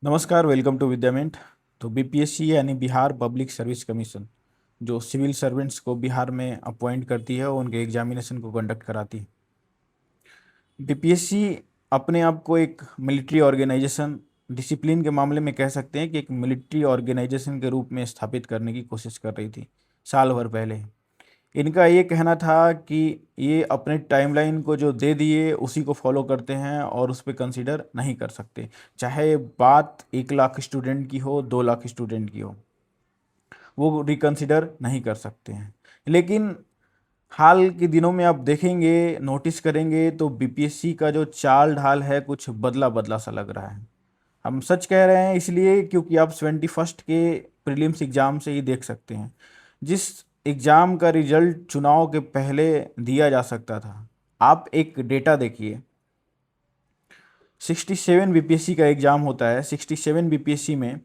नमस्कार, welcome to विद्यामिंट। तो BPSC यानी बिहार पब्लिक सर्विस कमीशन जो सिविल सर्वेंट्स को बिहार में अपॉइंट करती है और उनके एग्जामिनेशन को कंडक्ट कराती है। बीपीएससी अपने आप को एक मिलिट्री ऑर्गेनाइजेशन, डिसिप्लिन के मामले में कह सकते हैं कि एक मिलिट्री ऑर्गेनाइजेशन के रूप में स्थापित करने की कोशिश कर रही थी साल भर पहले। इनका ये कहना था कि ये अपने टाइमलाइन को जो दे दिए उसी को फॉलो करते हैं और उस पर कंसीडर नहीं कर सकते, चाहे बात 1 लाख स्टूडेंट की हो, 2 लाख स्टूडेंट की हो, वो रिकंसिडर नहीं कर सकते हैं। लेकिन हाल के दिनों में आप देखेंगे, नोटिस करेंगे तो बीपीएससी का जो चाल ढाल है कुछ बदला बदला सा लग रहा है। हम सच कह रहे हैं इसलिए क्योंकि आप 21st के प्रीलिम्स एग्ज़ाम से ही देख सकते हैं। जिस एग्ज़ाम का रिजल्ट चुनाव के पहले दिया जा सकता था, आप एक डेटा देखिए। 67 बीपीएससी का एग्ज़ाम होता है। 67 बीपीएससी में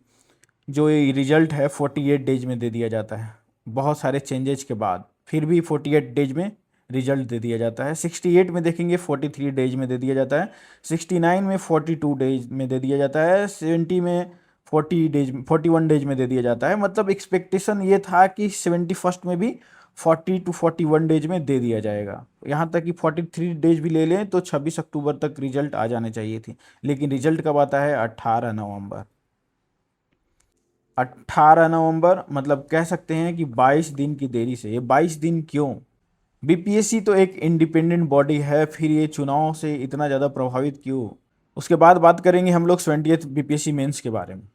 जो ये रिजल्ट है 48 डेज में दे दिया जाता है। बहुत सारे चेंजेज के बाद फिर भी 48 डेज में रिजल्ट दे दिया जाता है। 68 में देखेंगे 43 डेज में दे दिया जाता है। 69 में 42 डेज में दे दिया जाता है। 70 में 41 डेज में दे दिया जाता है। मतलब एक्सपेक्टेशन ये था कि 71st में भी 40 to 41 डेज में दे दिया जाएगा। यहाँ तक कि 43 डेज भी ले लें तो 26 अक्टूबर तक रिजल्ट आ जाने चाहिए थी। लेकिन रिजल्ट कब आता है? 18 नवंबर। 18 नवंबर मतलब कह सकते हैं कि 22 दिन की देरी से। ये 22 दिन क्यों? बीपीएससी तो एक इंडिपेंडेंट बॉडी है, फिर ये चुनाव से इतना ज़्यादा प्रभावित क्यों? उसके बाद बात करेंगे हम लोग 20th बीपीएससी मेंस के बारे में।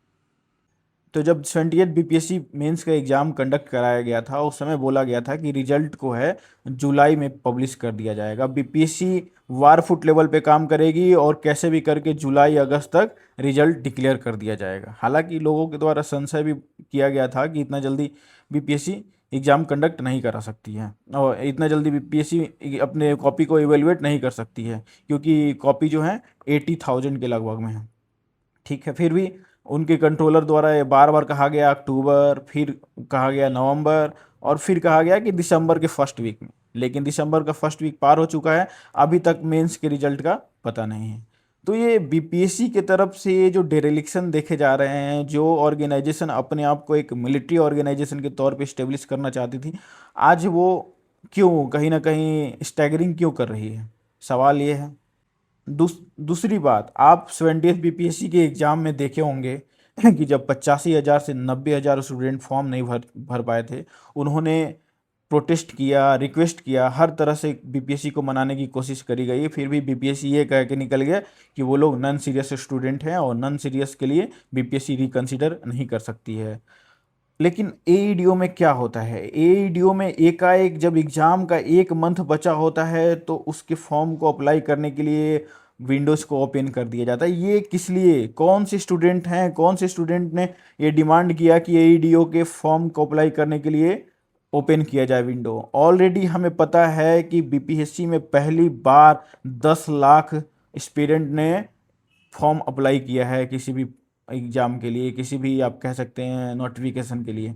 तो जब 20th बीपीएससी मेंस का एग्ज़ाम कंडक्ट कराया गया था, उस समय बोला गया था कि रिजल्ट को है जुलाई में पब्लिश कर दिया जाएगा। बीपीएससी वार फुट लेवल पे काम करेगी और कैसे भी करके जुलाई अगस्त तक रिजल्ट डिक्लेयर कर दिया जाएगा। हालांकि लोगों के द्वारा संशय भी किया गया था कि इतना जल्दी बीपीएससी एग्ज़ाम कंडक्ट नहीं करा सकती है और इतना जल्दी बीपीएससी अपने कॉपी को इवेलुएट नहीं कर सकती है, क्योंकि कॉपी जो है 80,000 के लगभग में है। ठीक है, फिर भी उनके कंट्रोलर द्वारा ये बार बार कहा गया अक्टूबर, फिर कहा गया नवंबर, और फिर कहा गया कि दिसंबर के फर्स्ट वीक में। लेकिन दिसंबर का फर्स्ट वीक पार हो चुका है, अभी तक मेंस के रिजल्ट का पता नहीं है। तो ये बीपीएससी की तरफ से ये जो डेरेलिक्शन देखे जा रहे हैं, जो ऑर्गेनाइजेशन अपने आप को एक मिलिट्री ऑर्गेनाइजेशन के तौर पे इस्टेब्लिश करना चाहती थी, आज वो क्यों कहीं ना कहीं स्टैगरिंग क्यों कर रही है? सवाल ये है। दूसरी बात, आप 70th बीपीएससी के एग्ज़ाम में देखे होंगे कि जब 85,000 से 90,000 स्टूडेंट फॉर्म नहीं भर भर पाए थे, उन्होंने प्रोटेस्ट किया, रिक्वेस्ट किया, हर तरह से बीपीएससी को मनाने की कोशिश करी गई। फिर भी बीपीएससी ये कह के निकल गया कि वो लोग नॉन सीरियस स्टूडेंट हैं और नॉन सीरियस के लिए बीपीएससी रिकंसिडर नहीं कर सकती है। लेकिन एईडीओ में क्या होता है? एईडीओ में एकाएक जब एग्ज़ाम का 1 मंथ बचा होता है तो उसके फॉर्म को अप्लाई करने के लिए विंडोज़ को ओपन कर दिया जाता है। ये किस लिए? कौन से स्टूडेंट हैं, कौन से स्टूडेंट ने ये डिमांड किया कि एईडीओ के फॉर्म को अप्लाई करने के लिए ओपन किया जाए विंडो? ऑलरेडी हमें पता है कि बीपीएससी में पहली बार 10 लाख एस्पिरेंट ने फॉर्म अप्लाई किया है किसी भी एग्ज़ाम के लिए, किसी भी आप कह सकते हैं नोटिफिकेशन के लिए।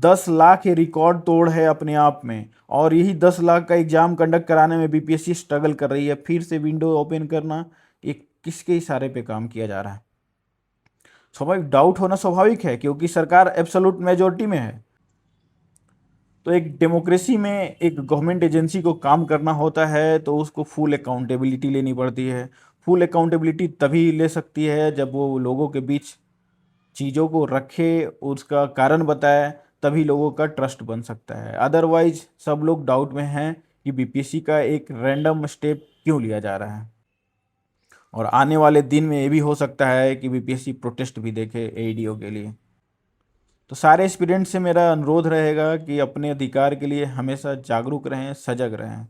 10 लाख ये रिकॉर्ड तोड़ है अपने आप में, और यही 10 लाख का एग्ज़ाम कंडक्ट कराने में बीपीएससी स्ट्रगल कर रही है। फिर से विंडो ओपन करना, एक किसके इशारे पे काम किया जा रहा है? स्वाभाविक डाउट होना स्वाभाविक है, क्योंकि सरकार एब्सोल्यूट मेजोरिटी में है। तो एक डेमोक्रेसी में एक गवर्नमेंट एजेंसी को काम करना होता है तो उसको फुल अकाउंटेबिलिटी लेनी पड़ती है। फुल अकाउंटेबिलिटी तभी ले सकती है जब वो लोगों के बीच चीज़ों को रखे, उसका कारण बताए, तभी लोगों का ट्रस्ट बन सकता है। अदरवाइज सब लोग डाउट में हैं कि बीपीएससी का एक रैंडम स्टेप क्यों लिया जा रहा है। और आने वाले दिन में ये भी हो सकता है कि बीपीएससी प्रोटेस्ट भी देखे एईडीओ के लिए। तो सारे स्टूडेंट से मेरा अनुरोध रहेगा कि अपने अधिकार के लिए हमेशा जागरूक रहें, सजग रहें।